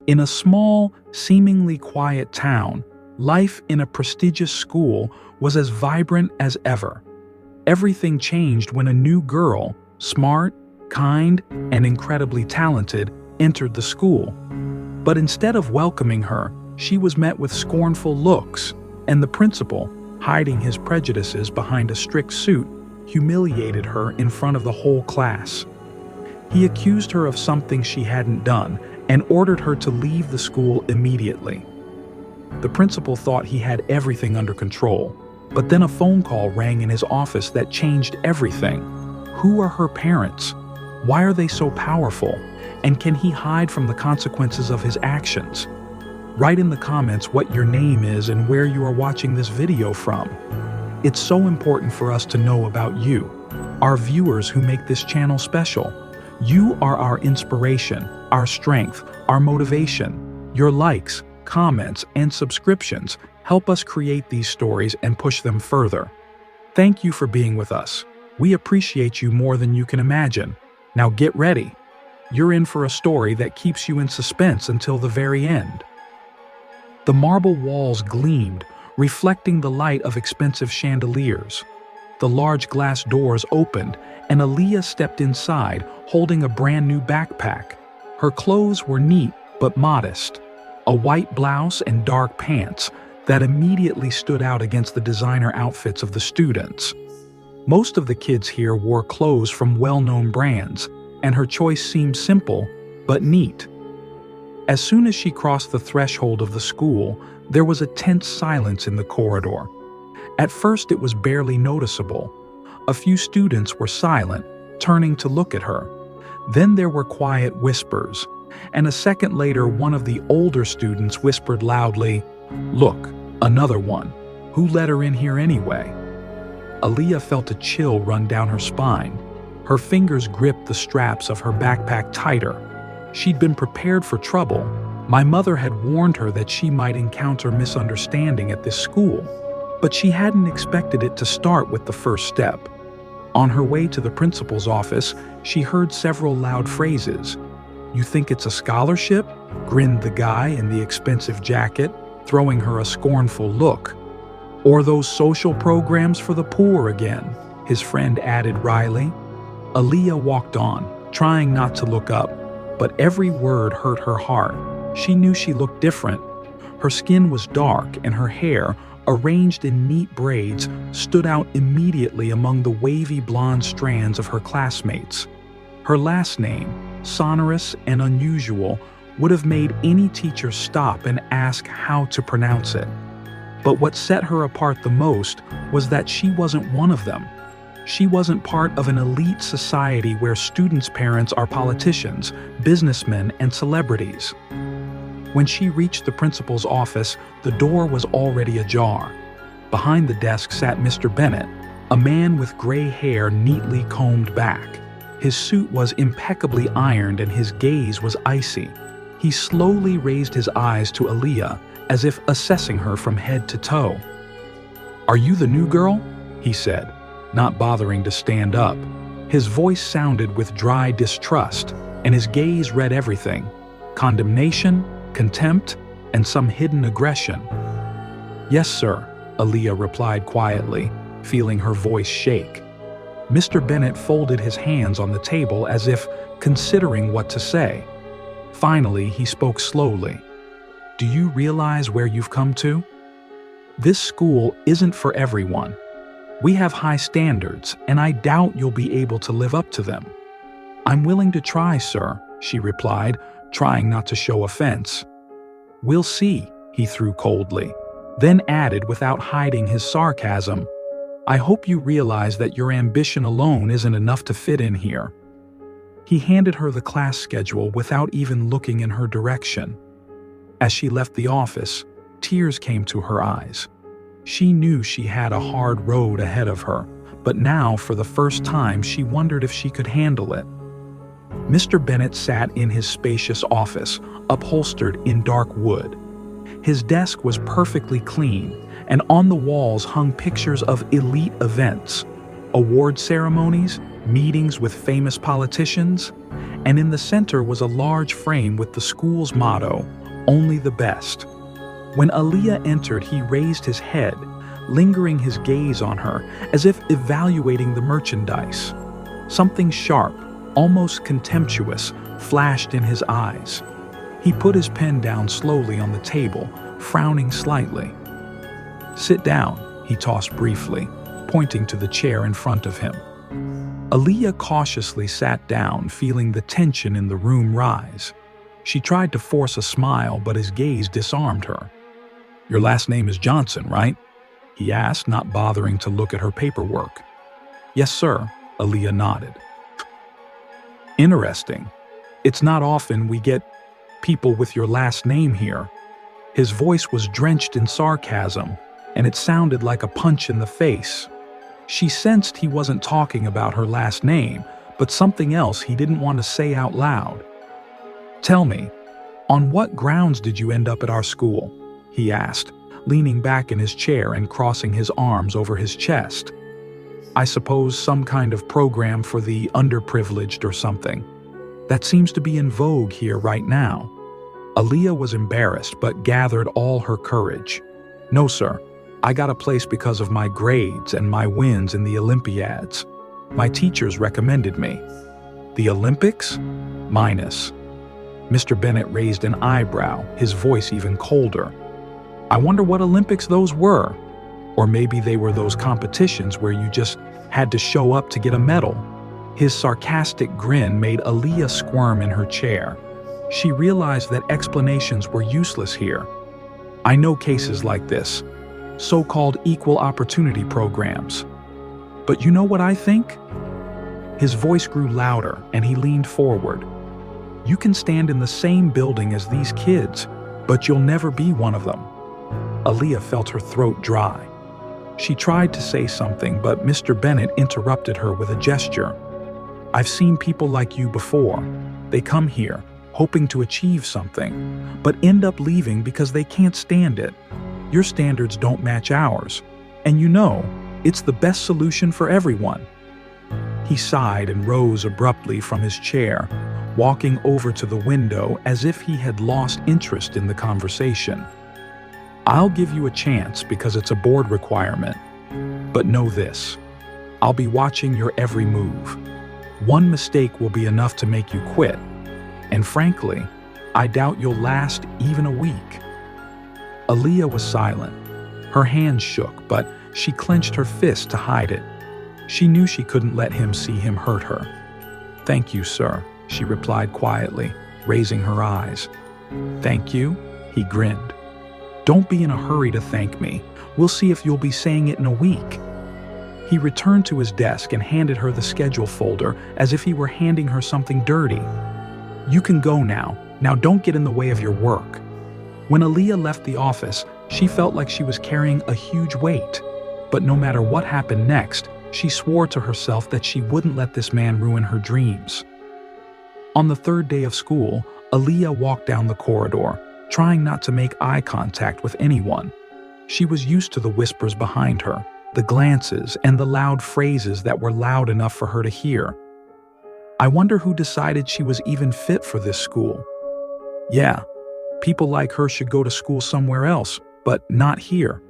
In a small, seemingly quiet town, life in a prestigious school was as vibrant as ever. Everything changed when a new girl, smart, kind, and incredibly talented, entered the school. But instead of welcoming her, she was met with scornful looks, and the principal, hiding his prejudices behind a strict suit, humiliated her in front of the whole class. He accused her of something she hadn't done and ordered her to leave the school immediately. The principal thought he had everything under control, but then a phone call rang in his office that changed everything. Who are her parents? Why are they so powerful? And can he hide from the consequences of his actions? Write in the comments what your name is and where you are watching this video from. It's so important for us to know about you, our viewers who make this channel special. You are our inspiration, our strength, our motivation. Your likes, comments, and subscriptions help us create these stories and push them further. Thank you for being with us. We appreciate you more than you can imagine. Now get ready. You're in for a story that keeps you in suspense until the very end. The marble walls gleamed, reflecting the light of expensive chandeliers. The large glass doors opened, and Aaliyah stepped inside, holding a brand new backpack. Her clothes were neat but modest, a white blouse and dark pants that immediately stood out against the designer outfits of the students. Most of the kids here wore clothes from well-known brands, and her choice seemed simple but neat. As soon as she crossed the threshold of the school, there was a tense silence in the corridor. At first, it was barely noticeable. A few students were silent, turning to look at her. Then there were quiet whispers, and a second later, one of the older students whispered loudly, "Look, another one. Who let her in here anyway?" Aaliyah felt a chill run down her spine. Her fingers gripped the straps of her backpack tighter. She'd been prepared for trouble. My mother had warned her that she might encounter misunderstanding at this school, but she hadn't expected it to start with the first step. On her way to the principal's office, she heard several loud phrases. "You think it's a scholarship?" grinned the guy in the expensive jacket, throwing her a scornful look. "Or those social programs for the poor again," his friend added wryly. Aaliyah walked on, trying not to look up, but every word hurt her heart. She knew she looked different. Her skin was dark, and her hair, arranged in neat braids, stood out immediately among the wavy blonde strands of her classmates. Her last name, sonorous and unusual, would have made any teacher stop and ask how to pronounce it. But what set her apart the most was that she wasn't one of them. She wasn't part of an elite society where students' parents are politicians, businessmen, and celebrities. When she reached the principal's office, the door was already ajar. Behind the desk sat Mr. Bennett, a man with gray hair neatly combed back. His suit was impeccably ironed and his gaze was icy. He slowly raised his eyes to Aaliyah, as if assessing her from head to toe. "Are you the new girl?" he said, not bothering to stand up. His voice sounded with dry distrust, and his gaze read everything: condemnation, contempt, and some hidden aggression. "Yes, sir," Aaliyah replied quietly, feeling her voice shake. Mr. Bennett folded his hands on the table as if considering what to say. Finally, he spoke slowly. "Do you realize where you've come to? This school isn't for everyone. We have high standards, and I doubt you'll be able to live up to them." "I'm willing to try, sir," she replied, trying not to show offense. "We'll see," he threw coldly, then added without hiding his sarcasm, "I hope you realize that your ambition alone isn't enough to fit in here." He handed her the class schedule without even looking in her direction. As she left the office, tears came to her eyes. She knew she had a hard road ahead of her, but now, for the first time, she wondered if she could handle it. Mr. Bennett sat in his spacious office, upholstered in dark wood. His desk was perfectly clean, and on the walls hung pictures of elite events, award ceremonies, meetings with famous politicians, and in the center was a large frame with the school's motto, "Only the best." When Aaliyah entered, he raised his head, lingering his gaze on her as if evaluating the merchandise. Something sharp, almost contemptuous, flashed in his eyes. He put his pen down slowly on the table, frowning slightly. "Sit down," he tossed briefly, pointing to the chair in front of him. Aaliyah cautiously sat down, feeling the tension in the room rise. She tried to force a smile, but his gaze disarmed her. "Your last name is Johnson, right?" he asked, not bothering to look at her paperwork. "Yes, sir," Aaliyah nodded. "Interesting. It's not often we get people with your last name here." His voice was drenched in sarcasm, and it sounded like a punch in the face. She sensed he wasn't talking about her last name, but something else he didn't want to say out loud. "Tell me, on what grounds did you end up at our school?" he asked, leaning back in his chair and crossing his arms over his chest. "I suppose some kind of program for the underprivileged or something. That seems to be in vogue here right now." Aaliyah was embarrassed but gathered all her courage. "No, sir. I got a place because of my grades and my wins in the Olympiads. My teachers recommended me." "The Olympics?" "Minus." Mr. Bennett raised an eyebrow, his voice even colder. "I wonder what Olympics those were. Or maybe they were those competitions where you just had to show up to get a medal." His sarcastic grin made Aaliyah squirm in her chair. She realized that explanations were useless here. "I know cases like this. So-called equal opportunity programs. But you know what I think?" His voice grew louder and he leaned forward. "You can stand in the same building as these kids, but you'll never be one of them." Aaliyah felt her throat dry. She tried to say something, but Mr. Bennett interrupted her with a gesture. "I've seen people like you before. They come here, hoping to achieve something, but end up leaving because they can't stand it. Your standards don't match ours, and you know, it's the best solution for everyone." He sighed and rose abruptly from his chair, walking over to the window as if he had lost interest in the conversation. "I'll give you a chance because it's a board requirement, but know this. I'll be watching your every move. One mistake will be enough to make you quit, and frankly, I doubt you'll last even a week." Aaliyah was silent. Her hands shook, but she clenched her fist to hide it. She knew she couldn't let him see him hurt her. "Thank you, sir," she replied quietly, raising her eyes. "Thank you?" he grinned. "Don't be in a hurry to thank me. We'll see if you'll be saying it in a week." He returned to his desk and handed her the schedule folder as if he were handing her something dirty. "You can go now. Now don't get in the way of your work." When Aaliyah left the office, she felt like she was carrying a huge weight. But no matter what happened next, she swore to herself that she wouldn't let this man ruin her dreams. On the third day of school, Aaliyah walked down the corridor, trying not to make eye contact with anyone. She was used to the whispers behind her, the glances, and the loud phrases that were loud enough for her to hear. I wonder who decided she was even fit for this school. Yeah, people like her should go to school somewhere else, but not here.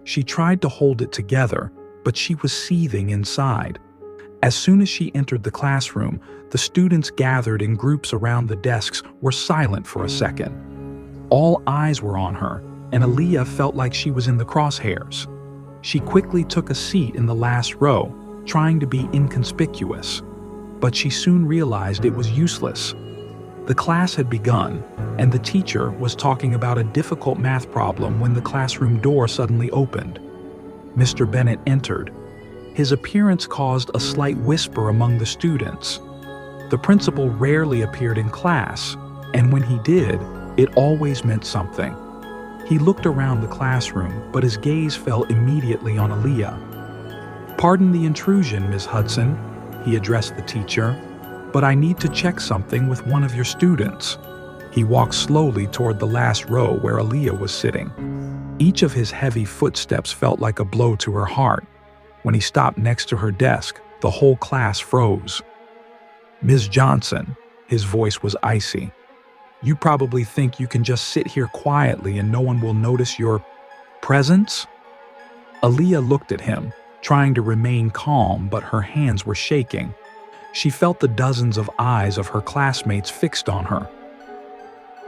She tried to hold it together, but she was seething inside. As soon as she entered the classroom, the students gathered in groups around the desks were silent for a second. All eyes were on her, and Aaliyah felt like she was in the crosshairs. She quickly took a seat in the last row, trying to be inconspicuous. But she soon realized it was useless. The class had begun, and the teacher was talking about a difficult math problem when the classroom door suddenly opened. Mr. Bennett entered. His appearance caused a slight whisper among the students. The principal rarely appeared in class, and when he did, it always meant something. He looked around the classroom, but his gaze fell immediately on Aaliyah. "Pardon the intrusion, Ms. Hudson," he addressed the teacher, "but I need to check something with one of your students." He walked slowly toward the last row where Aaliyah was sitting. Each of his heavy footsteps felt like a blow to her heart. When he stopped next to her desk, the whole class froze. "Ms. Johnson," his voice was icy, "you probably think you can just sit here quietly and no one will notice your presence?" Aaliyah looked at him, trying to remain calm, but her hands were shaking. She felt the dozens of eyes of her classmates fixed on her.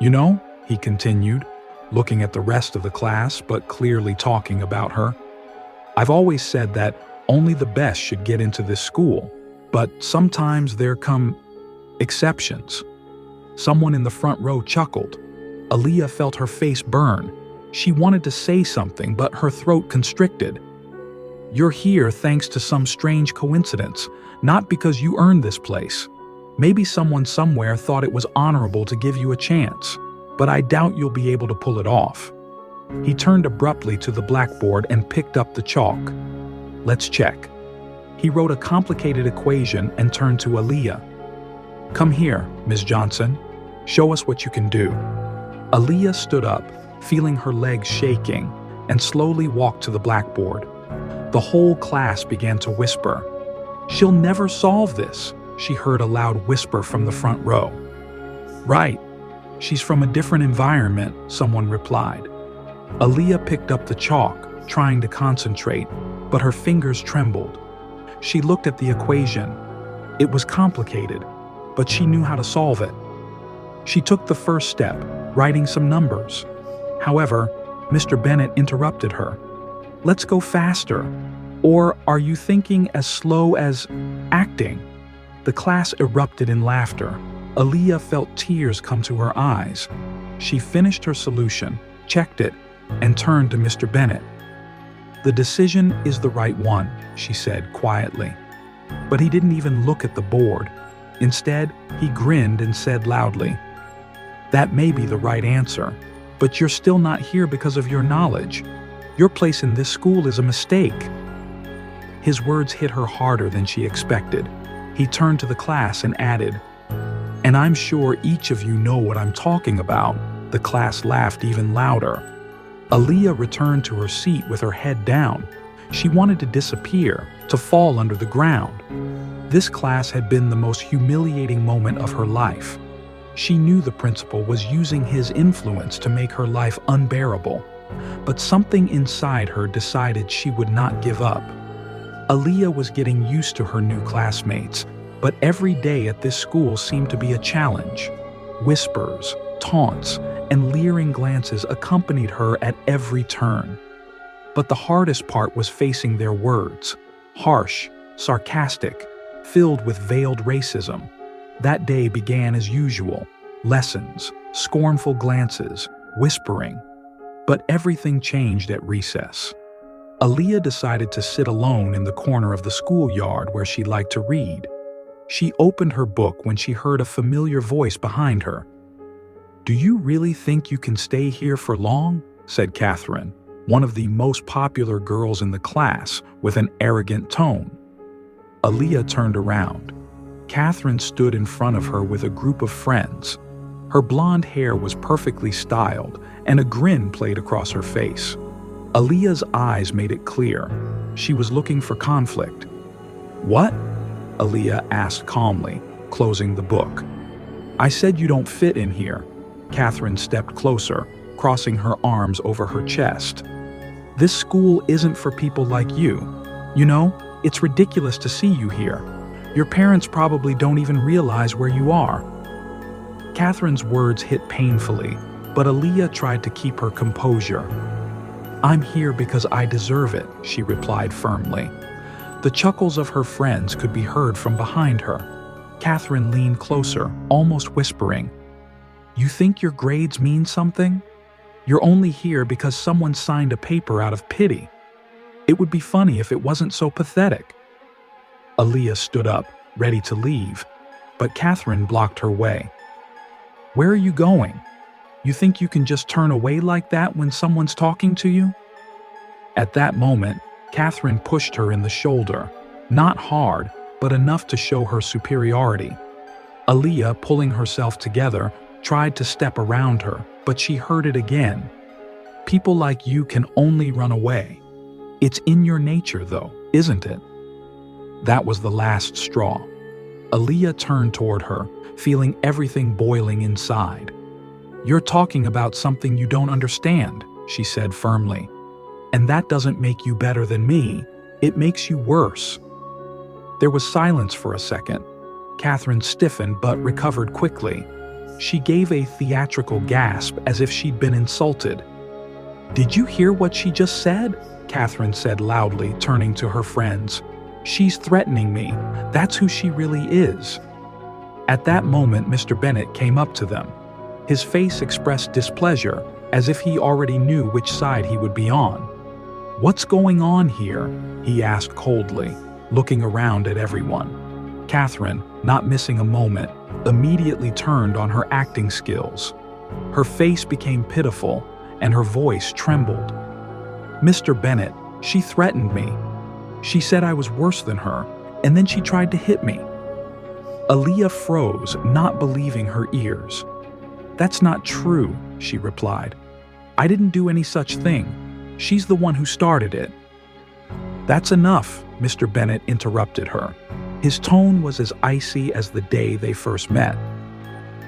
"You know," he continued, looking at the rest of the class but clearly talking about her, "I've always said that only the best should get into this school, but sometimes there come exceptions." Someone in the front row chuckled. Aaliyah felt her face burn. She wanted to say something, but her throat constricted. "You're here thanks to some strange coincidence, not because you earned this place. Maybe someone somewhere thought it was honorable to give you a chance, but I doubt you'll be able to pull it off." He turned abruptly to the blackboard and picked up the chalk. "Let's check." He wrote a complicated equation and turned to Aaliyah. "Come here, Ms. Johnson. Show us what you can do." Aaliyah stood up, feeling her legs shaking, and slowly walked to the blackboard. The whole class began to whisper. "She'll never solve this," she heard a loud whisper from the front row. "Right. She's from a different environment," someone replied. Aaliyah picked up the chalk, trying to concentrate, but her fingers trembled. She looked at the equation. It was complicated, but she knew how to solve it. She took the first step, writing some numbers. However, Mr. Bennett interrupted her. "Let's go faster. Or are you thinking as slow as acting?" The class erupted in laughter. Aaliyah felt tears come to her eyes. She finished her solution, checked it, and turned to Mr. Bennett. "The decision is the right one," she said quietly. But he didn't even look at the board. Instead, he grinned and said loudly, "That may be the right answer, but you're still not here because of your knowledge. Your place in this school is a mistake." His words hit her harder than she expected. He turned to the class and added, "And I'm sure each of you know what I'm talking about." The class laughed even louder. Aaliyah returned to her seat with her head down. She wanted to disappear, to fall under the ground. This class had been the most humiliating moment of her life. She knew the principal was using his influence to make her life unbearable, but something inside her decided she would not give up. Aaliyah was getting used to her new classmates, but every day at this school seemed to be a challenge. Whispers, taunts, and leering glances accompanied her at every turn. But the hardest part was facing their words, harsh, sarcastic, filled with veiled racism. That day began as usual, lessons, scornful glances, whispering. But everything changed at recess. Aaliyah decided to sit alone in the corner of the schoolyard where she liked to read. She opened her book when she heard a familiar voice behind her. "Do you really think you can stay here for long?" said Catherine, one of the most popular girls in the class, with an arrogant tone. Aaliyah turned around. Catherine stood in front of her with a group of friends. Her blonde hair was perfectly styled, and a grin played across her face. Aaliyah's eyes made it clear. She was looking for conflict. "What?" Aaliyah asked calmly, closing the book. "I said you don't fit in here." Catherine stepped closer, crossing her arms over her chest. "This school isn't for people like you. You know, it's ridiculous to see you here. Your parents probably don't even realize where you are." Catherine's words hit painfully, but Aaliyah tried to keep her composure. "I'm here because I deserve it," she replied firmly. The chuckles of her friends could be heard from behind her. Catherine leaned closer, almost whispering, "You think your grades mean something? You're only here because someone signed a paper out of pity. It would be funny if it wasn't so pathetic." Aaliyah stood up, ready to leave, but Catherine blocked her way. "Where are you going? You think you can just turn away like that when someone's talking to you?" At that moment, Catherine pushed her in the shoulder, not hard, but enough to show her superiority. Aaliyah, pulling herself together, tried to step around her, but she heard it again. "People like you can only run away. It's in your nature, though, isn't it?" That was the last straw. Aaliyah turned toward her, feeling everything boiling inside. "You're talking about something you don't understand," she said firmly. "And that doesn't make you better than me. It makes you worse." There was silence for a second. Catherine stiffened but recovered quickly. She gave a theatrical gasp as if she'd been insulted. "Did you hear what she just said?" Catherine said loudly, turning to her friends. "She's threatening me. That's who she really is." At that moment, Mr. Bennet came up to them. His face expressed displeasure, as if he already knew which side he would be on. "What's going on here?" he asked coldly, looking around at everyone. Catherine, not missing a moment, immediately turned on her acting skills. Her face became pitiful, and her voice trembled. "Mr. Bennet, she threatened me. She said I was worse than her, and then she tried to hit me." Aaliyah froze, not believing her ears. "That's not true," she replied. "I didn't do any such thing. She's the one who started it." "That's enough," Mr. Bennet interrupted her. His tone was as icy as the day they first met.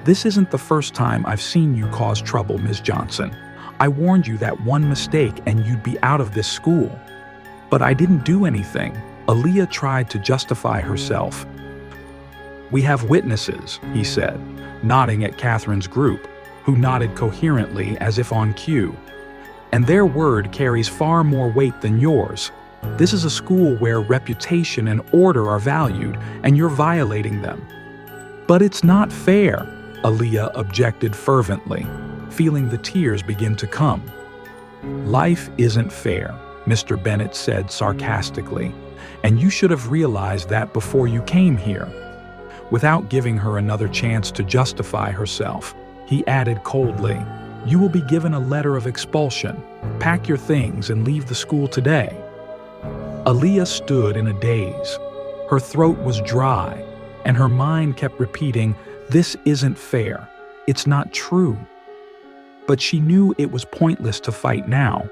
"This isn't the first time I've seen you cause trouble, Ms. Johnson. I warned you that one mistake and you'd be out of this school." "But I didn't do anything," Aaliyah tried to justify herself. "We have witnesses," he said, nodding at Catherine's group, who nodded coherently as if on cue. "And their word carries far more weight than yours. This is a school where reputation and order are valued, and you're violating them." "But it's not fair," Aaliyah objected fervently, feeling the tears begin to come. "Life isn't fair," Mr. Bennet said sarcastically, "and you should have realized that before you came here." Without giving her another chance to justify herself, he added coldly, "You will be given a letter of expulsion. Pack your things and leave the school today." Aaliyah stood in a daze. Her throat was dry, and her mind kept repeating, "This isn't fair. It's not true." But she knew it was pointless to fight now.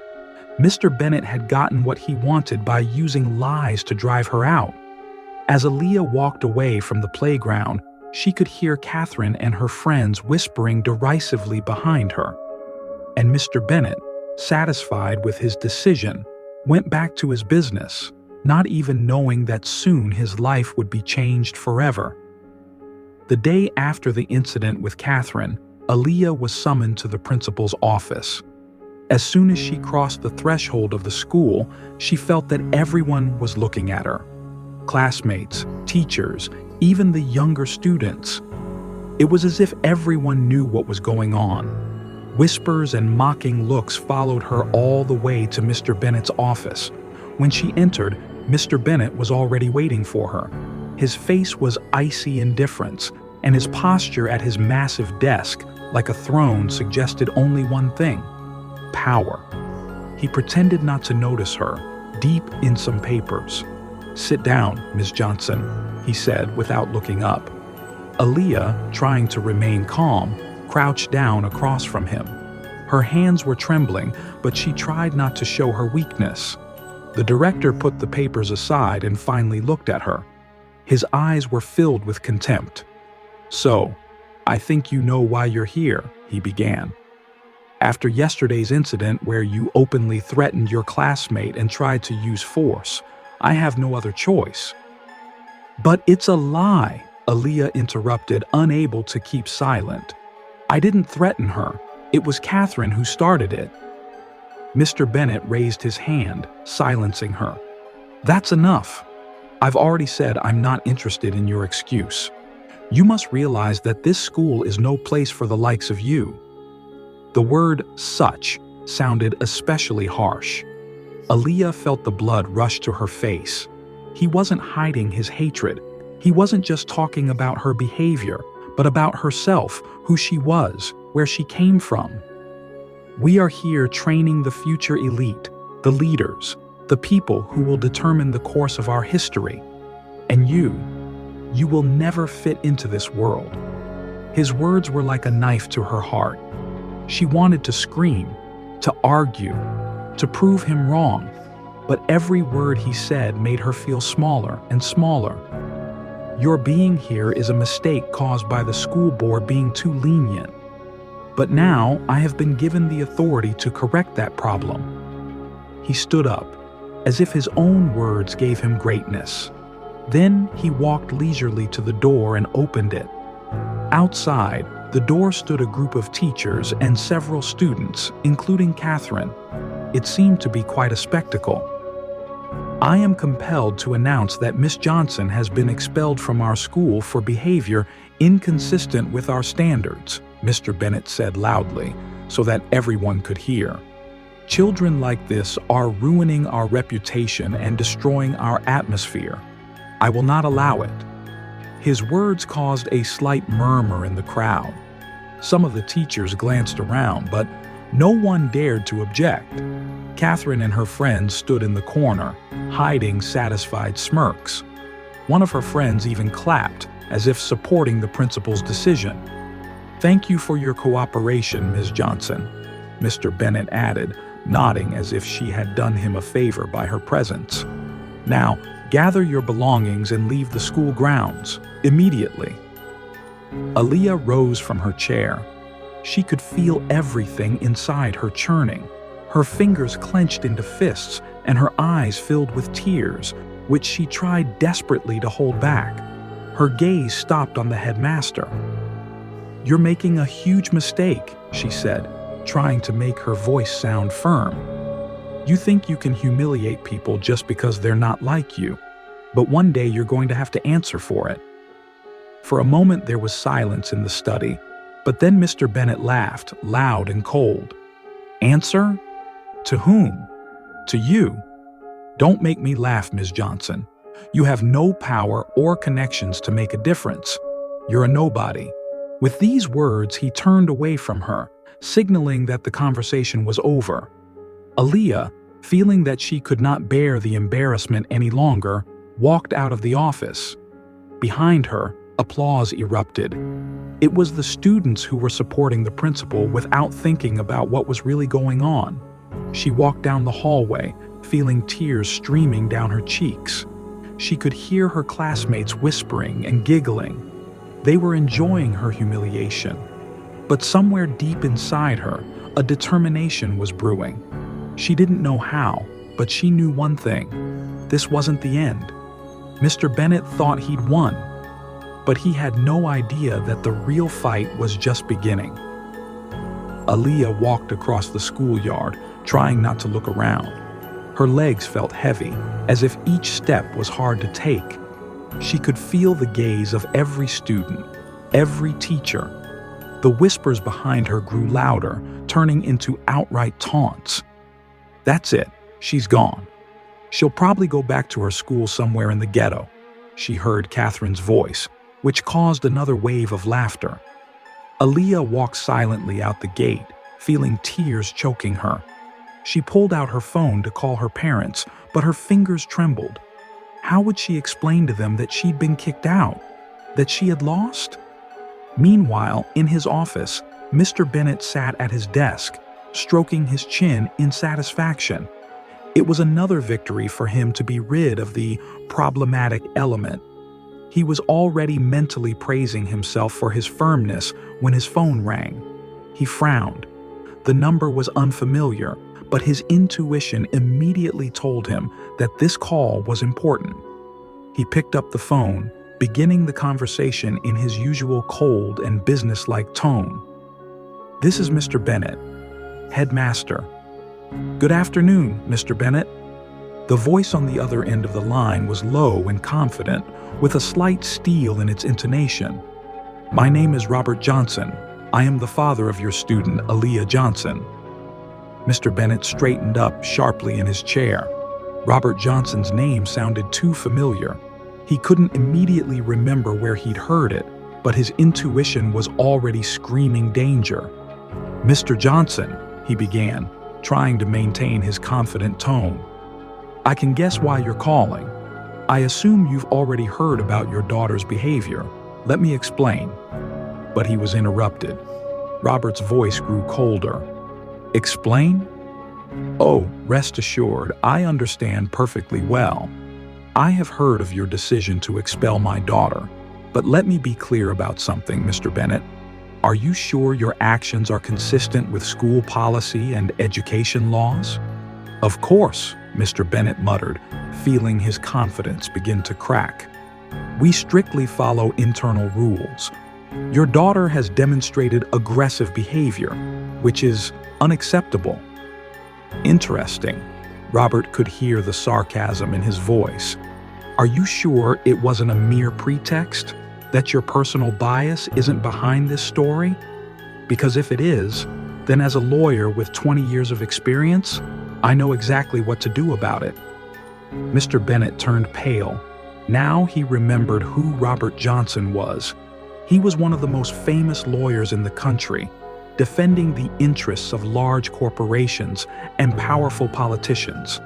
Mr. Bennet had gotten what he wanted by using lies to drive her out. As Aaliyah walked away from the playground, she could hear Catherine and her friends whispering derisively behind her. And Mr. Bennet, satisfied with his decision, went back to his business, not even knowing that soon his life would be changed forever. The day after the incident with Catherine, Aaliyah was summoned to the principal's office. As soon as she crossed the threshold of the school, she felt that everyone was looking at her. Classmates, teachers, even the younger students. It was as if everyone knew what was going on. Whispers and mocking looks followed her all the way to Mr. Bennet's office. When she entered, Mr. Bennet was already waiting for her. His face was icy indifference, and his posture at his massive desk, like a throne, suggested only one thing: power. He pretended not to notice her, deep in some papers. "Sit down, Ms. Johnson," he said without looking up. Aaliyah, trying to remain calm, crouched down across from him. Her hands were trembling, but she tried not to show her weakness. The director put the papers aside and finally looked at her. His eyes were filled with contempt. "So, I think you know why you're here," he began. "After yesterday's incident where you openly threatened your classmate and tried to use force, I have no other choice." "But it's a lie," Aaliyah interrupted, unable to keep silent. "I didn't threaten her. It was Catherine who started it." Mr. Bennet raised his hand, silencing her. "That's enough. I've already said I'm not interested in your excuse. You must realize that this school is no place for the likes of you." The word "such" sounded especially harsh. Aaliyah felt the blood rush to her face. He wasn't hiding his hatred. He wasn't just talking about her behavior, but about herself, who she was, where she came from. "We are here training the future elite, the leaders, the people who will determine the course of our history. And you will never fit into this world." His words were like a knife to her heart. She wanted to scream, to argue, to prove him wrong, but every word he said made her feel smaller and smaller. Your being here is a mistake caused by the school board being too lenient. But now I have been given the authority to correct that problem." He stood up, as if his own words gave him greatness. Then he walked leisurely to the door and opened it. Outside, the door stood a group of teachers and several students, including Catherine. It seemed to be quite a spectacle. "I am compelled to announce that Miss Johnson has been expelled from our school for behavior inconsistent with our standards," Mr. Bennett said loudly, so that everyone could hear. "Children like this are ruining our reputation and destroying our atmosphere. I will not allow it." His words caused a slight murmur in the crowd. Some of the teachers glanced around, but no one dared to object. Catherine and her friends stood in the corner, hiding satisfied smirks. One of her friends even clapped, as if supporting the principal's decision. "Thank you for your cooperation, Ms. Johnson," Mr. Bennett added, nodding as if she had done him a favor by her presence. "Now, gather your belongings and leave the school grounds, immediately." Aaliyah rose from her chair. She could feel everything inside her churning. Her fingers clenched into fists and her eyes filled with tears, which she tried desperately to hold back. Her gaze stopped on the headmaster. "You're making a huge mistake," she said, trying to make her voice sound firm. "You think you can humiliate people just because they're not like you, but one day you're going to have to answer for it." For a moment there was silence in the study, but then Mr. Bennett laughed, loud and cold. "Answer? To whom? To you. Don't make me laugh, Ms. Johnson. You have no power or connections to make a difference. You're a nobody." With these words, he turned away from her, signaling that the conversation was over. Aaliyah, feeling that she could not bear the embarrassment any longer, walked out of the office. Behind her, applause erupted. It was the students who were supporting the principal without thinking about what was really going on. She walked down the hallway, feeling tears streaming down her cheeks. She could hear her classmates whispering and giggling. They were enjoying her humiliation. But somewhere deep inside her, a determination was brewing. She didn't know how, but she knew one thing. This wasn't the end. Mr. Bennett thought he'd won, but he had no idea that the real fight was just beginning. Aaliyah walked across the schoolyard, trying not to look around. Her legs felt heavy, as if each step was hard to take. She could feel the gaze of every student, every teacher. The whispers behind her grew louder, turning into outright taunts. "That's it. She's gone. She'll probably go back to her school somewhere in the ghetto," she heard Catherine's voice, which caused another wave of laughter. Aaliyah walked silently out the gate, feeling tears choking her. She pulled out her phone to call her parents, but her fingers trembled. How would she explain to them that she'd been kicked out? That she had lost? Meanwhile, in his office, Mr. Bennett sat at his desk, stroking his chin in satisfaction. It was another victory for him to be rid of the problematic element. He was already mentally praising himself for his firmness when his phone rang. He frowned. The number was unfamiliar, but his intuition immediately told him that this call was important. He picked up the phone, beginning the conversation in his usual cold and businesslike tone. "This is Mr. Bennett, headmaster." "Good afternoon, Mr. Bennett." The voice on the other end of the line was low and confident, with a slight steel in its intonation. "My name is Robert Johnson. I am the father of your student, Aaliyah Johnson." Mr. Bennett straightened up sharply in his chair. Robert Johnson's name sounded too familiar. He couldn't immediately remember where he'd heard it, but his intuition was already screaming danger. "Mr. Johnson," he began, trying to maintain his confident tone. "I can guess why you're calling. I assume you've already heard about your daughter's behavior. Let me explain." But he was interrupted. Robert's voice grew colder. "Explain? Oh, rest assured, I understand perfectly well. I have heard of your decision to expel my daughter, but let me be clear about something, Mr. Bennett. Are you sure your actions are consistent with school policy and education laws? Of course, Mr. Bennett muttered, feeling his confidence begin to crack. We strictly follow internal rules. Your daughter has demonstrated aggressive behavior, which is unacceptable. Interesting. Robert could hear the sarcasm in his voice. Are you sure it wasn't a mere pretext? That your personal bias isn't behind this story? Because if it is, then as a lawyer with 20 years of experience, I know exactly what to do about it. Mr. Bennett turned pale. Now he remembered who Robert Johnson was. He was one of the most famous lawyers in the country, defending the interests of large corporations and powerful politicians.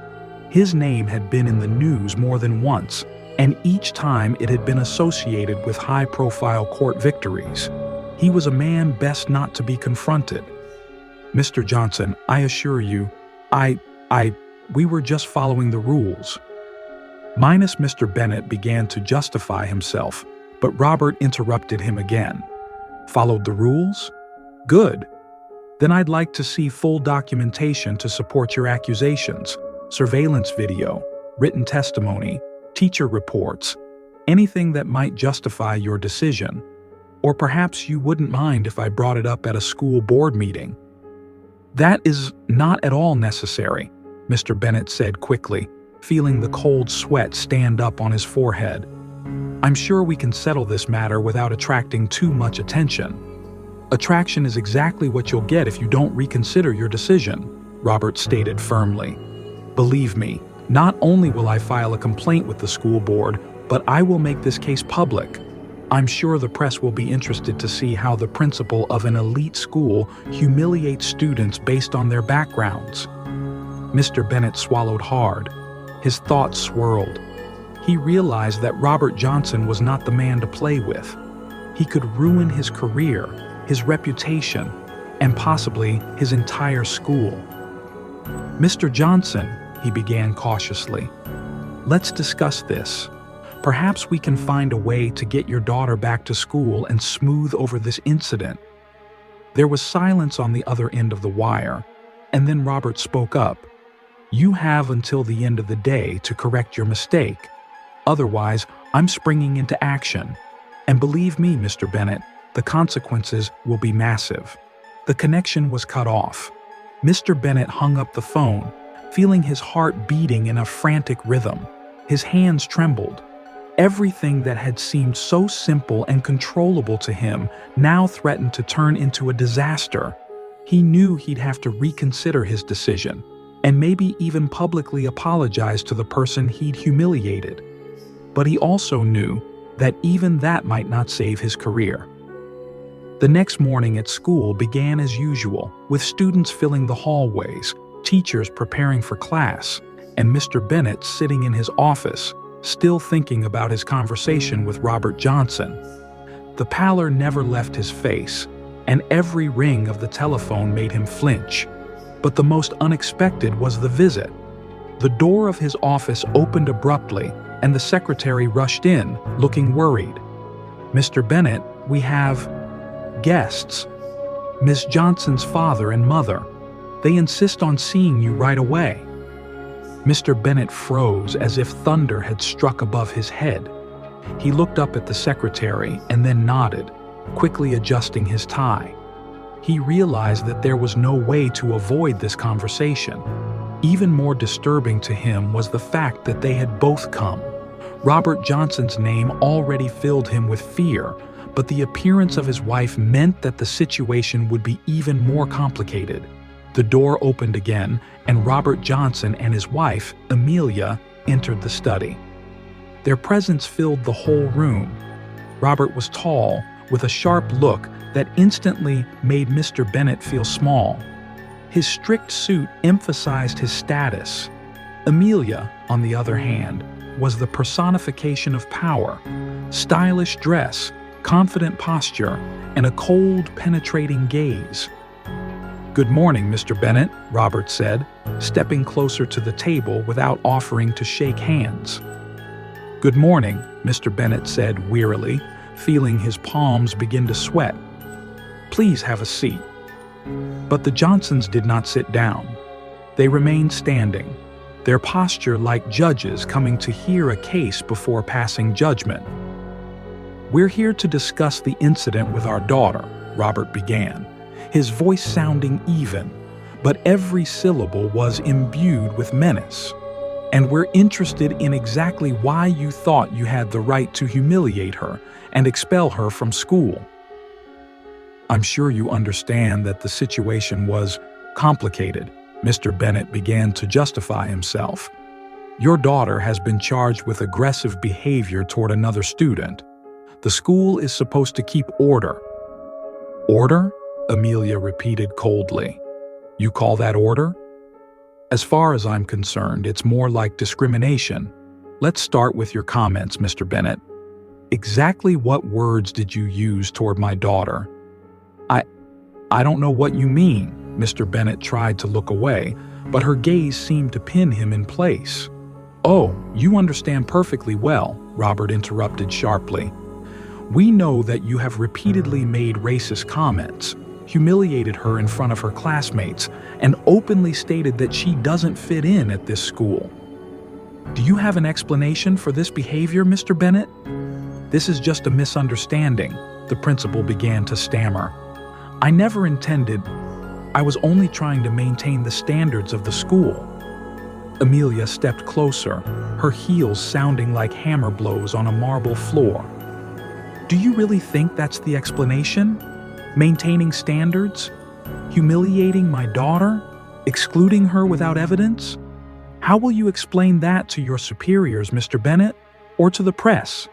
His name had been in the news more than once, and each time it had been associated with high-profile court victories. He was a man best not to be confronted. Mr. Johnson, I assure you, we were just following the rules. Minus Mr. Bennett began to justify himself, but Robert interrupted him again. Followed the rules? Good. Then I'd like to see full documentation to support your accusations, surveillance video, written testimony, teacher reports, anything that might justify your decision. Or perhaps you wouldn't mind if I brought it up at a school board meeting. That is not at all necessary, Mr. Bennett said quickly, feeling the cold sweat stand up on his forehead. I'm sure we can settle this matter without attracting too much attention. Attraction is exactly what you'll get if you don't reconsider your decision, Robert stated firmly. Believe me, not only will I file a complaint with the school board, but I will make this case public. I'm sure the press will be interested to see how the principal of an elite school humiliates students based on their backgrounds. Mr. Bennett swallowed hard. His thoughts swirled. He realized that Robert Johnson was not the man to play with. He could ruin his career, his reputation, and possibly his entire school. Mr. Johnson, he began cautiously, let's discuss this. Perhaps we can find a way to get your daughter back to school and smooth over this incident. There was silence on the other end of the wire, and then Robert spoke up. You have until the end of the day to correct your mistake. Otherwise, I'm springing into action. And believe me, Mr. Bennett, the consequences will be massive. The connection was cut off. Mr. Bennett hung up the phone, feeling his heart beating in a frantic rhythm. His hands trembled. Everything that had seemed so simple and controllable to him now threatened to turn into a disaster. He knew he'd have to reconsider his decision, and maybe even publicly apologize to the person he'd humiliated. But he also knew that even that might not save his career. The next morning at school began as usual, with students filling the hallways, teachers preparing for class, and Mr. Bennett sitting in his office, still thinking about his conversation with Robert Johnson. The pallor never left his face, and every ring of the telephone made him flinch. But the most unexpected was the visit. The door of his office opened abruptly, and the secretary rushed in, looking worried. Mr. Bennett, we have guests. Miss Johnson's father and mother. They insist on seeing you right away. Mr. Bennett froze as if thunder had struck above his head. He looked up at the secretary and then nodded, quickly adjusting his tie. He realized that there was no way to avoid this conversation. Even more disturbing to him was the fact that they had both come. Robert Johnson's name already filled him with fear, but the appearance of his wife meant that the situation would be even more complicated. The door opened again, and Robert Johnson and his wife, Amelia, entered the study. Their presence filled the whole room. Robert was tall, with a sharp look that instantly made Mr. Bennett feel small. His strict suit emphasized his status. Amelia, on the other hand, was the personification of power. Stylish dress, confident posture, and a cold, penetrating gaze. "Good morning, Mr. Bennett," Robert said, stepping closer to the table without offering to shake hands. "Good morning," Mr. Bennett said wearily, feeling his palms begin to sweat. "Please have a seat." But the Johnsons did not sit down. They remained standing, their posture like judges coming to hear a case before passing judgment. "We're here to discuss the incident with our daughter," Robert began, his voice sounding even, but every syllable was imbued with menace. "And we're interested in exactly why you thought you had the right to humiliate her and expel her from school." "I'm sure you understand that the situation was complicated," Mr. Bennett began to justify himself. "Your daughter has been charged with aggressive behavior toward another student. The school is supposed to keep order." "Order?" Amelia repeated coldly. "You call that order?" "As far as I'm concerned, it's more like discrimination. Let's start with your comments, Mr. Bennett. Exactly what words did you use toward my daughter?" I don't know what you mean." Mr. Bennett tried to look away, but her gaze seemed to pin him in place. "Oh, you understand perfectly well," Robert interrupted sharply. "We know that you have repeatedly made racist comments, humiliated her in front of her classmates, and openly stated that she doesn't fit in at this school. Do you have an explanation for this behavior, Mr. Bennett?" "This is just a misunderstanding," the principal began to stammer. "I never intended. I was only trying to maintain the standards of the school." Amelia stepped closer, her heels sounding like hammer blows on a marble floor. "Do you really think that's the explanation? Maintaining standards? Humiliating my daughter? Excluding her without evidence? How will you explain that to your superiors, Mr. Bennett, or to the press?"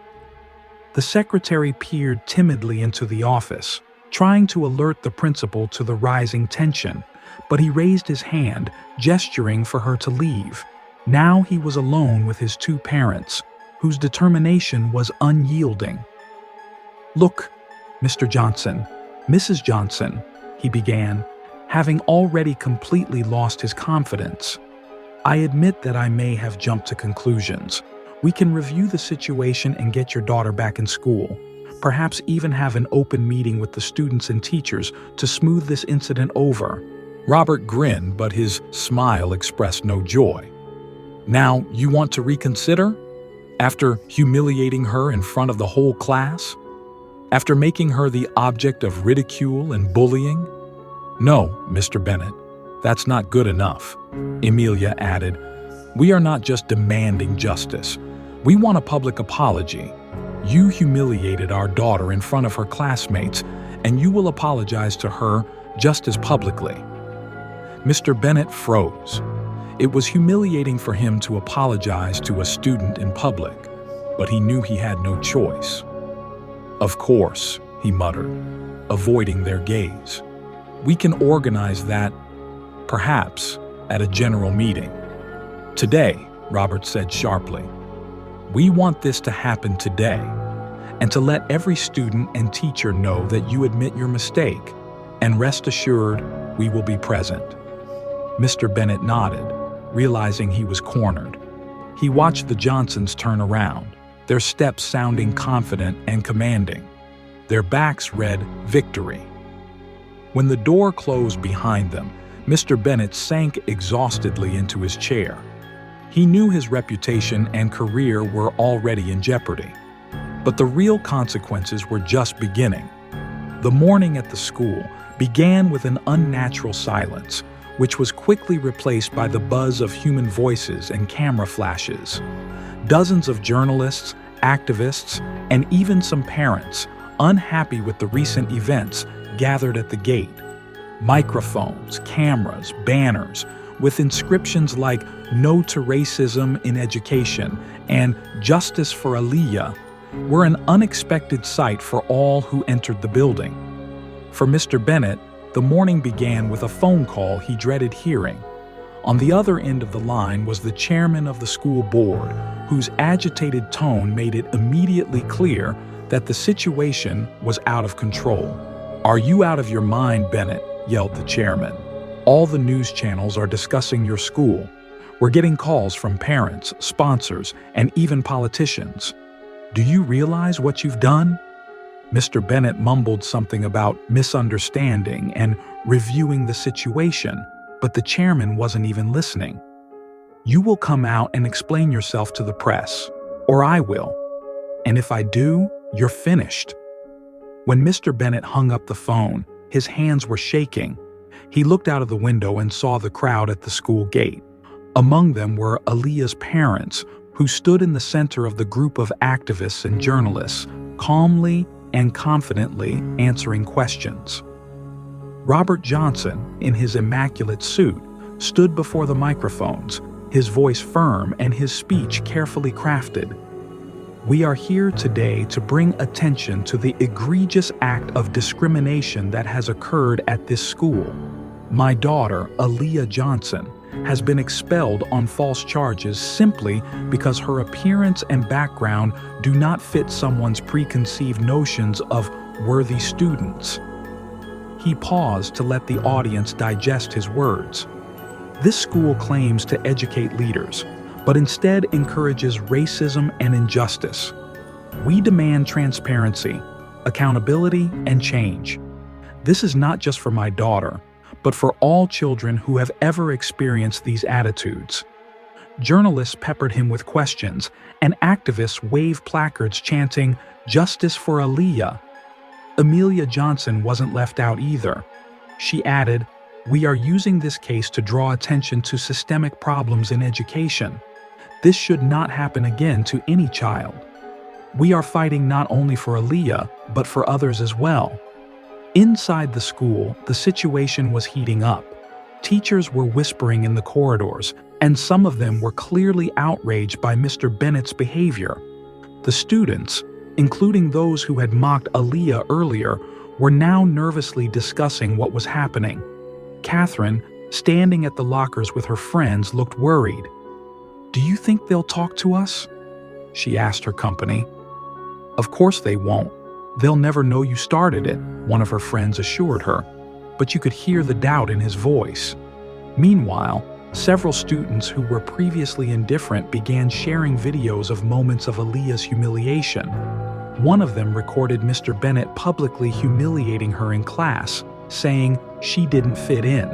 The secretary peered timidly into the office, trying to alert the principal to the rising tension, but he raised his hand, gesturing for her to leave. Now he was alone with his two parents, whose determination was unyielding. "Look, Mr. Johnson, Mrs. Johnson," he began, having already completely lost his confidence. "I admit that I may have jumped to conclusions. We can review the situation and get your daughter back in school. Perhaps even have an open meeting with the students and teachers to smooth this incident over." Robert grinned, but his smile expressed no joy. "Now you want to reconsider? After humiliating her in front of the whole class? After making her the object of ridicule and bullying? No, Mr. Bennett, that's not good enough," Amelia added. "We are not just demanding justice. We want a public apology. You humiliated our daughter in front of her classmates, and you will apologize to her just as publicly." Mr. Bennett froze. It was humiliating for him to apologize to a student in public, but he knew he had no choice. "Of course," he muttered, avoiding their gaze. "We can organize that, perhaps, at a general meeting." "Today," Robert said sharply. "We want this to happen today, and to let every student and teacher know that you admit your mistake, and rest assured, we will be present." Mr. Bennett nodded, realizing he was cornered. He watched the Johnsons turn around, their steps sounding confident and commanding. Their backs read victory. When the door closed behind them, Mr. Bennett sank exhaustedly into his chair. He knew his reputation and career were already in jeopardy. But the real consequences were just beginning. The morning at the school began with an unnatural silence, which was quickly replaced by the buzz of human voices and camera flashes. Dozens of journalists, activists, and even some parents, unhappy with the recent events, gathered at the gate. Microphones, cameras, banners, with inscriptions like "No to Racism in Education" and "Justice for Aaliyah," were an unexpected sight for all who entered the building. For Mr. Bennett, the morning began with a phone call he dreaded hearing. On the other end of the line was the chairman of the school board, whose agitated tone made it immediately clear that the situation was out of control. "Are you out of your mind, Bennett?" yelled the chairman. "All the news channels are discussing your school. We're getting calls from parents, sponsors, and even politicians. Do you realize what you've done? Mr. Bennett mumbled something about misunderstanding and reviewing the situation, but the chairman wasn't even listening. You will come out and explain yourself to the press, or I will. And if I do, you're finished. When Mr. Bennett hung up the phone, his hands were shaking. He looked out of the window and saw the crowd at the school gate. Among them were Aaliyah's parents, who stood in the center of the group of activists and journalists, calmly and confidently answering questions. Robert Johnson, in his immaculate suit, stood before the microphones, his voice firm and his speech carefully crafted. We are here today to bring attention to the egregious act of discrimination that has occurred at this school. My daughter, Aaliyah Johnson, has been expelled on false charges simply because her appearance and background do not fit someone's preconceived notions of worthy students. He paused to let the audience digest his words. This school claims to educate leaders, but instead encourages racism and injustice. We demand transparency, accountability, and change. This is not just for my daughter, but for all children who have ever experienced these attitudes. Journalists peppered him with questions, and activists waved placards chanting, "Justice for Aaliyah." Amelia Johnson wasn't left out either. She added, "We are using this case to draw attention to systemic problems in education. This should not happen again to any child. We are fighting not only for Aaliyah, but for others as well." Inside the school, the situation was heating up. Teachers were whispering in the corridors, and some of them were clearly outraged by Mr. Bennett's behavior. The students, including those who had mocked Aaliyah earlier, were now nervously discussing what was happening. Catherine, standing at the lockers with her friends, looked worried. "Do you think they'll talk to us?" she asked her company. "Of course they won't. They'll never know you started it," one of her friends assured her, but you could hear the doubt in his voice. Meanwhile, several students who were previously indifferent began sharing videos of moments of Aaliyah's humiliation. One of them recorded Mr. Bennett publicly humiliating her in class, saying she didn't fit in.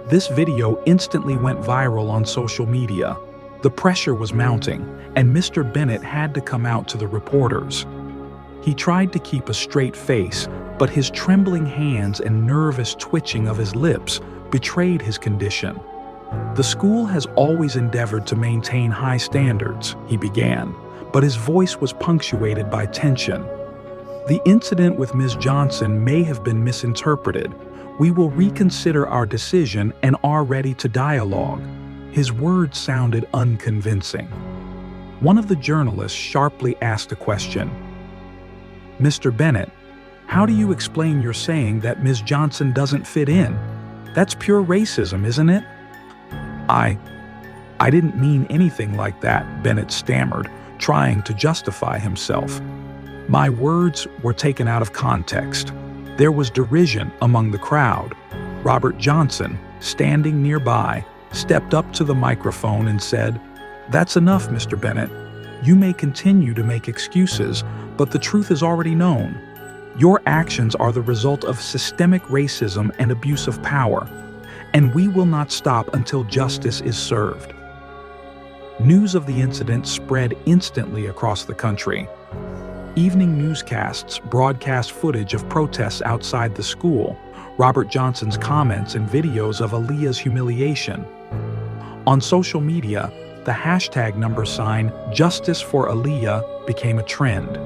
This video instantly went viral on social media. The pressure was mounting, and Mr. Bennett had to come out to the reporters. He tried to keep a straight face, but his trembling hands and nervous twitching of his lips betrayed his condition. "The school has always endeavored to maintain high standards," he began, but his voice was punctuated by tension. "The incident with Ms. Johnson may have been misinterpreted. We will reconsider our decision and are ready to dialogue." His words sounded unconvincing. One of the journalists sharply asked a question. "Mr. Bennett, how do you explain your saying that Ms. Johnson doesn't fit in? That's pure racism, isn't it?" I didn't mean anything like that," Bennett stammered, trying to justify himself. "My words were taken out of context." There was derision among the crowd. Robert Johnson, standing nearby, stepped up to the microphone and said, "That's enough, Mr. Bennett. You may continue to make excuses, but the truth is already known. Your actions are the result of systemic racism and abuse of power, and we will not stop until justice is served." News of the incident spread instantly across the country. Evening newscasts broadcast footage of protests outside the school, Robert Johnson's comments and videos of Aaliyah's humiliation. On social media, the hashtag #Justice for Aaliyah became a trend.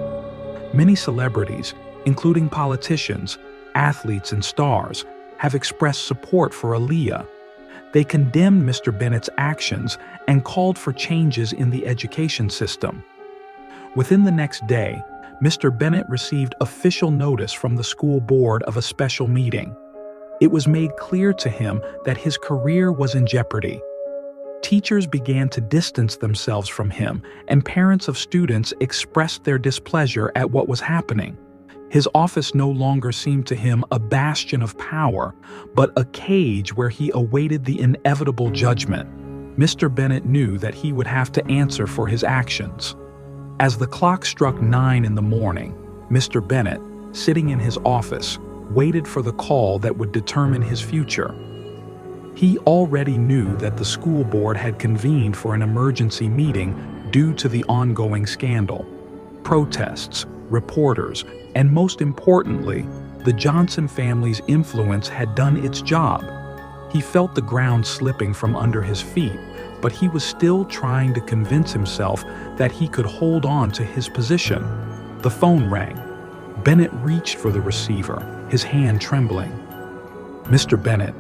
Many celebrities, including politicians, athletes, and stars, have expressed support for Aaliyah. They condemned Mr. Bennett's actions and called for changes in the education system. Within the next day, Mr. Bennett received official notice from the school board of a special meeting. It was made clear to him that his career was in jeopardy. Teachers began to distance themselves from him, and parents of students expressed their displeasure at what was happening. His office no longer seemed to him a bastion of power, but a cage where he awaited the inevitable judgment. Mr. Bennett knew that he would have to answer for his actions. As the clock struck 9 in the morning, Mr. Bennett, sitting in his office, waited for the call that would determine his future. He already knew that the school board had convened for an emergency meeting due to the ongoing scandal. Protests, reporters, and most importantly, the Johnson family's influence had done its job. He felt the ground slipping from under his feet, but he was still trying to convince himself that he could hold on to his position. The phone rang. Bennett reached for the receiver, his hand trembling. "Mr. Bennett,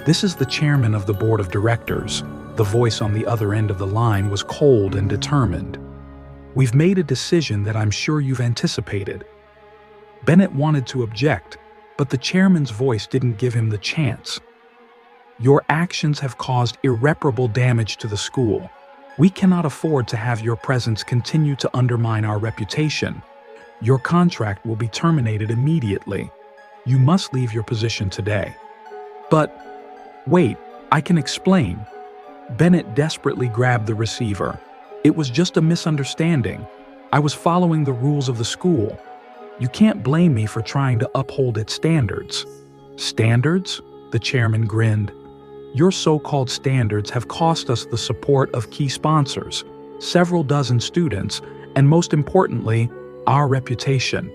this is the chairman of the board of directors." The voice on the other end of the line was cold and determined. "We've made a decision that I'm sure you've anticipated." Bennett wanted to object, but the chairman's voice didn't give him the chance. "Your actions have caused irreparable damage to the school. We cannot afford to have your presence continue to undermine our reputation. Your contract will be terminated immediately. You must leave your position today." "But, wait, I can explain." Bennett desperately grabbed the receiver. "It was just a misunderstanding. I was following the rules of the school. You can't blame me for trying to uphold its standards." "Standards?" The chairman grinned. "Your so-called standards have cost us the support of key sponsors, several dozen students, and most importantly, our reputation.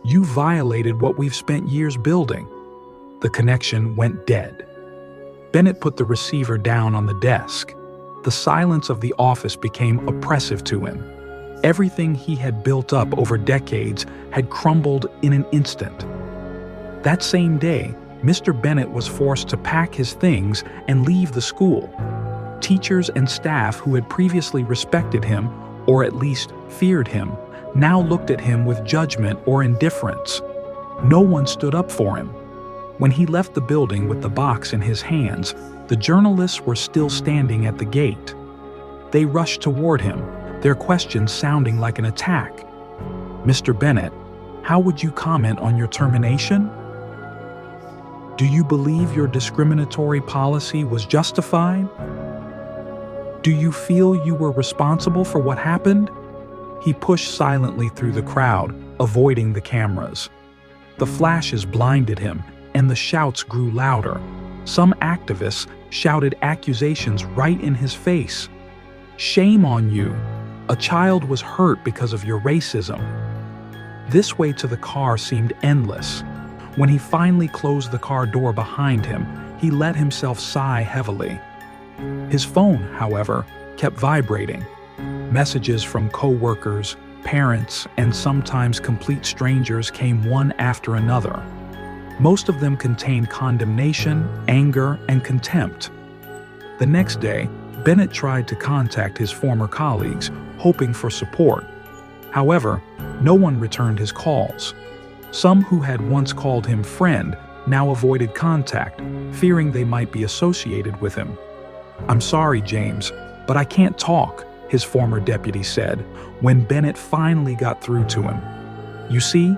You violated what we've spent years building." The connection went dead. Bennett put the receiver down on the desk. The silence of the office became oppressive to him. Everything he had built up over decades had crumbled in an instant. That same day, Mr. Bennett was forced to pack his things and leave the school. Teachers and staff who had previously respected him, or at least feared him, now looked at him with judgment or indifference. No one stood up for him. When he left the building with the box in his hands, the journalists were still standing at the gate. They rushed toward him, their questions sounding like an attack. "Mr. Bennett, how would you comment on your termination? Do you believe your discriminatory policy was justified? Do you feel you were responsible for what happened?" He pushed silently through the crowd, avoiding the cameras. The flashes blinded him, and the shouts grew louder. Some activists shouted accusations right in his face. "Shame on you! A child was hurt because of your racism." This way to the car seemed endless. When he finally closed the car door behind him, he let himself sigh heavily. His phone, however, kept vibrating. Messages from co-workers, parents, and sometimes complete strangers came one after another. Most of them contained condemnation, anger, and contempt. The next day, Bennett tried to contact his former colleagues, hoping for support. However, no one returned his calls. Some who had once called him friend now avoided contact, fearing they might be associated with him. "I'm sorry, James, but I can't talk," his former deputy said, when Bennett finally got through to him. "You see,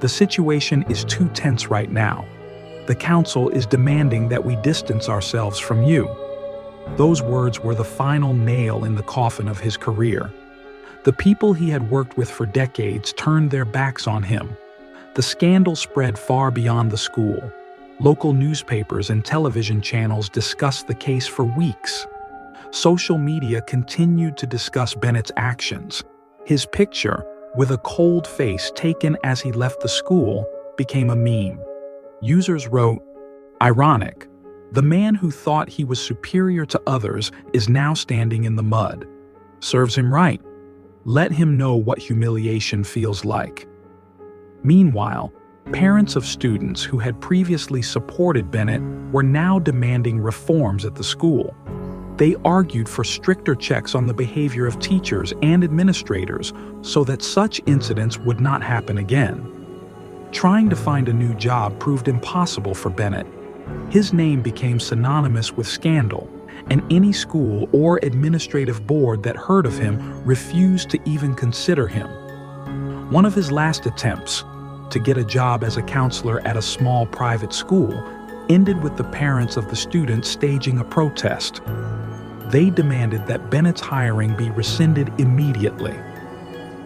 the situation is too tense right now. The council is demanding that we distance ourselves from you." Those words were the final nail in the coffin of his career. The people he had worked with for decades turned their backs on him. The scandal spread far beyond the school. Local newspapers and television channels discussed the case for weeks. Social media continued to discuss Bennett's actions. His picture, with a cold face taken as he left the school, became a meme. Users wrote, "Ironic. The man who thought he was superior to others is now standing in the mud. Serves him right. Let him know what humiliation feels like." Meanwhile, parents of students who had previously supported Bennett were now demanding reforms at the school. They argued for stricter checks on the behavior of teachers and administrators so that such incidents would not happen again. Trying to find a new job proved impossible for Bennett. His name became synonymous with scandal, and any school or administrative board that heard of him refused to even consider him. One of his last attempts, to get a job as a counselor at a small private school, ended with the parents of the students staging a protest. They demanded that Bennett's hiring be rescinded immediately.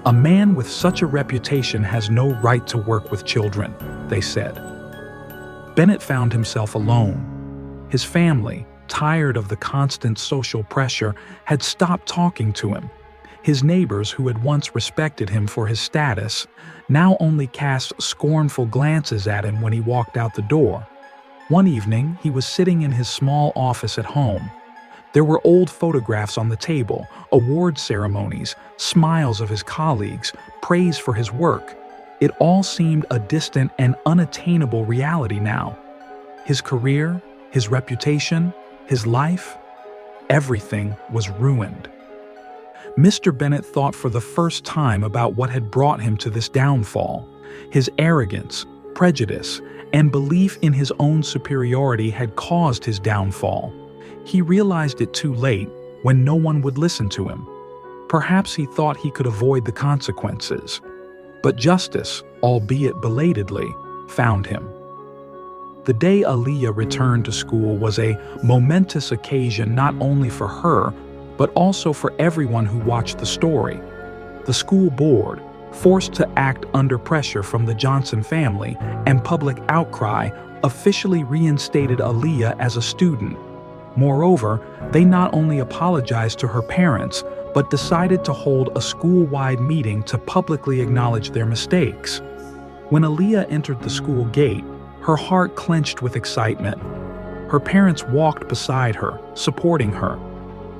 "A man with such a reputation has no right to work with children," they said. Bennett found himself alone. His family, tired of the constant social pressure, had stopped talking to him. His neighbors, who had once respected him for his status, now only cast scornful glances at him when he walked out the door. One evening, he was sitting in his small office at home. There were old photographs on the table, award ceremonies, smiles of his colleagues, praise for his work. It all seemed a distant and unattainable reality now. His career, his reputation, his life, everything was ruined. Mr. Bennett thought for the first time about what had brought him to this downfall. His arrogance, prejudice, and belief in his own superiority had caused his downfall. He realized it too late, when no one would listen to him. Perhaps he thought he could avoid the consequences. But justice, albeit belatedly, found him. The day Aaliyah returned to school was a momentous occasion not only for her, but also for everyone who watched the story. The school board, forced to act under pressure from the Johnson family and public outcry, officially reinstated Aaliyah as a student. Moreover, they not only apologized to her parents, but decided to hold a school-wide meeting to publicly acknowledge their mistakes. When Aaliyah entered the school gate, her heart clenched with excitement. Her parents walked beside her, supporting her.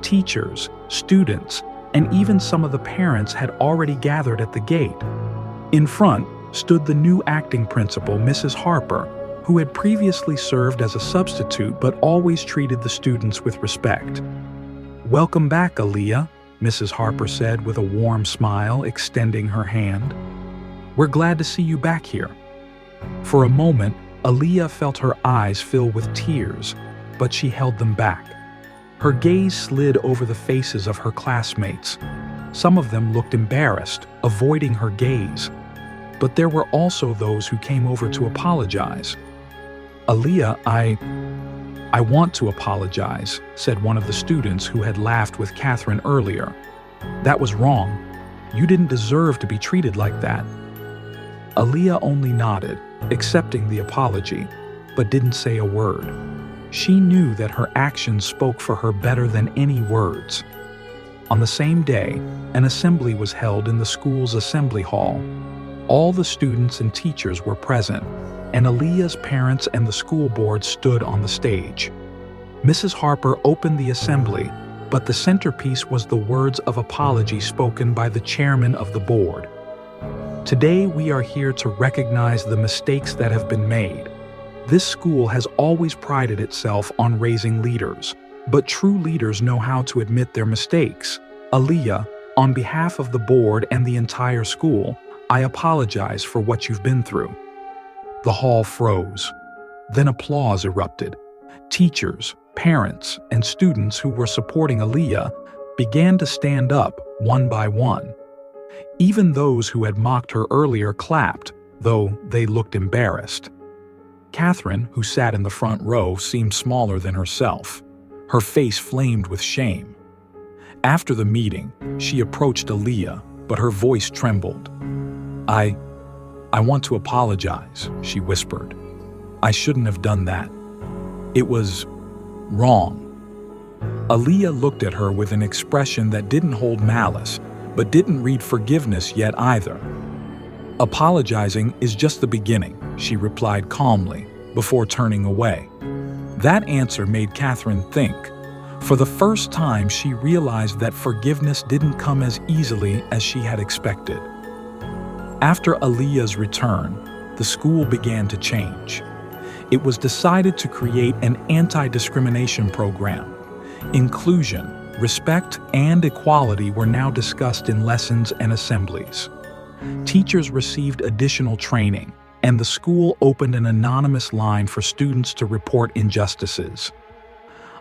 Teachers, students, and even some of the parents had already gathered at the gate. In front stood the new acting principal, Mrs. Harper, who had previously served as a substitute but always treated the students with respect. "Welcome back, Aaliyah," Mrs. Harper said with a warm smile, extending her hand. "We're glad to see you back here." For a moment, Aaliyah felt her eyes fill with tears, but she held them back. Her gaze slid over the faces of her classmates. Some of them looked embarrassed, avoiding her gaze. But there were also those who came over to apologize. "Aaliyah, I want to apologize," said one of the students who had laughed with Catherine earlier. "That was wrong. You didn't deserve to be treated like that." Aaliyah only nodded, accepting the apology, but didn't say a word. She knew that her actions spoke for her better than any words. On the same day, an assembly was held in the school's assembly hall. All the students and teachers were present, and Aaliyah's parents and the school board stood on the stage. Mrs. Harper opened the assembly, but the centerpiece was the words of apology spoken by the chairman of the board. "Today we are here to recognize the mistakes that have been made. This school has always prided itself on raising leaders, but true leaders know how to admit their mistakes. Aaliyah, on behalf of the board and the entire school, I apologize for what you've been through." The hall froze. Then applause erupted. Teachers, parents, and students who were supporting Aaliyah began to stand up one by one. Even those who had mocked her earlier clapped, though they looked embarrassed. Catherine, who sat in the front row, seemed smaller than herself. Her face flamed with shame. After the meeting, she approached Aaliyah, but her voice trembled. I want to apologize," she whispered. "I shouldn't have done that. It was wrong." Aaliyah looked at her with an expression that didn't hold malice, but didn't read forgiveness yet either. "Apologizing is just the beginning," she replied calmly, before turning away. That answer made Catherine think. For the first time, she realized that forgiveness didn't come as easily as she had expected. After Aaliyah's return, the school began to change. It was decided to create an anti-discrimination program. Inclusion, respect, and equality were now discussed in lessons and assemblies. Teachers received additional training, and the school opened an anonymous line for students to report injustices.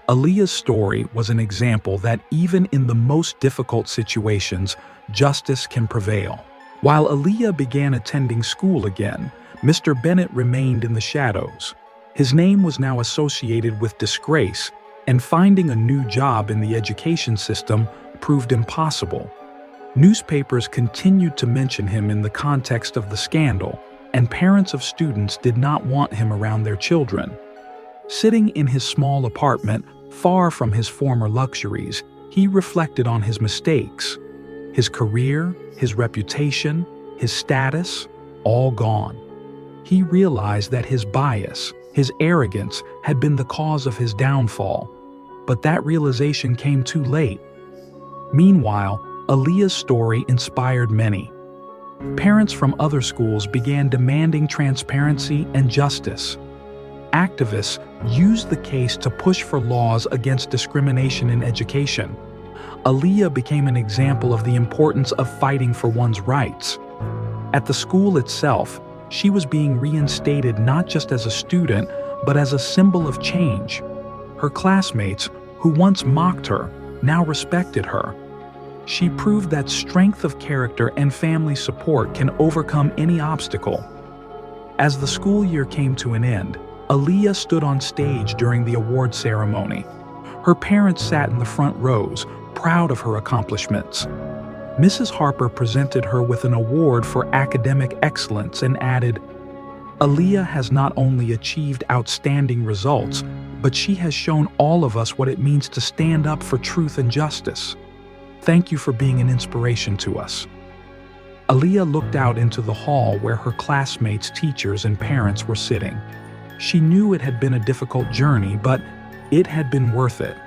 Aaliyah's story was an example that even in the most difficult situations, justice can prevail. While Aaliyah began attending school again, Mr. Bennett remained in the shadows. His name was now associated with disgrace, and finding a new job in the education system proved impossible. Newspapers continued to mention him in the context of the scandal, and parents of students did not want him around their children. Sitting in his small apartment, far from his former luxuries, he reflected on his mistakes. His career, his reputation, his status, all gone. He realized that his bias, his arrogance, had been the cause of his downfall. But that realization came too late. Meanwhile, Aaliyah's story inspired many. Parents from other schools began demanding transparency and justice. Activists used the case to push for laws against discrimination in education. Aaliyah became an example of the importance of fighting for one's rights. At the school itself, she was being reinstated not just as a student, but as a symbol of change. Her classmates, who once mocked her, now respected her. She proved that strength of character and family support can overcome any obstacle. As the school year came to an end, Aaliyah stood on stage during the award ceremony. Her parents sat in the front rows, proud of her accomplishments. Mrs. Harper presented her with an award for academic excellence and added, "Aaliyah has not only achieved outstanding results, but she has shown all of us what it means to stand up for truth and justice. Thank you for being an inspiration to us." Aaliyah looked out into the hall where her classmates, teachers, and parents were sitting. She knew it had been a difficult journey, but it had been worth it.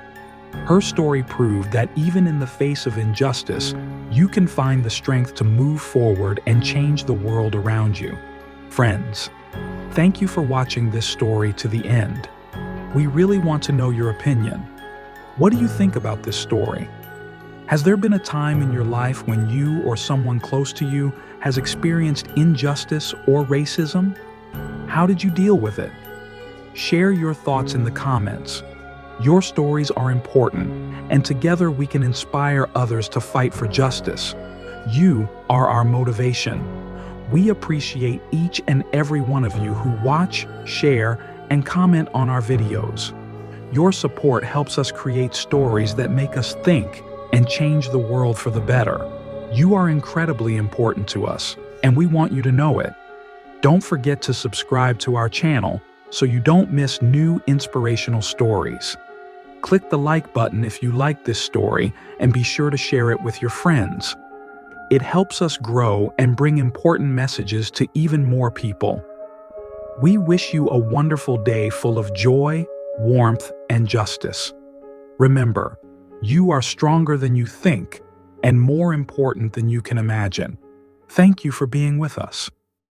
Her story proved that even in the face of injustice, you can find the strength to move forward and change the world around you. Friends, thank you for watching this story to the end. We really want to know your opinion. What do you think about this story? Has there been a time in your life when you or someone close to you has experienced injustice or racism? How did you deal with it? Share your thoughts in the comments. Your stories are important, and together we can inspire others to fight for justice. You are our motivation. We appreciate each and every one of you who watch, share, and comment on our videos. Your support helps us create stories that make us think and change the world for the better. You are incredibly important to us, and we want you to know it. Don't forget to subscribe to our channel so you don't miss new inspirational stories. Click the like button if you like this story, and be sure to share it with your friends. It helps us grow and bring important messages to even more people. We wish you a wonderful day full of joy, warmth, and justice. Remember, you are stronger than you think and more important than you can imagine. Thank you for being with us.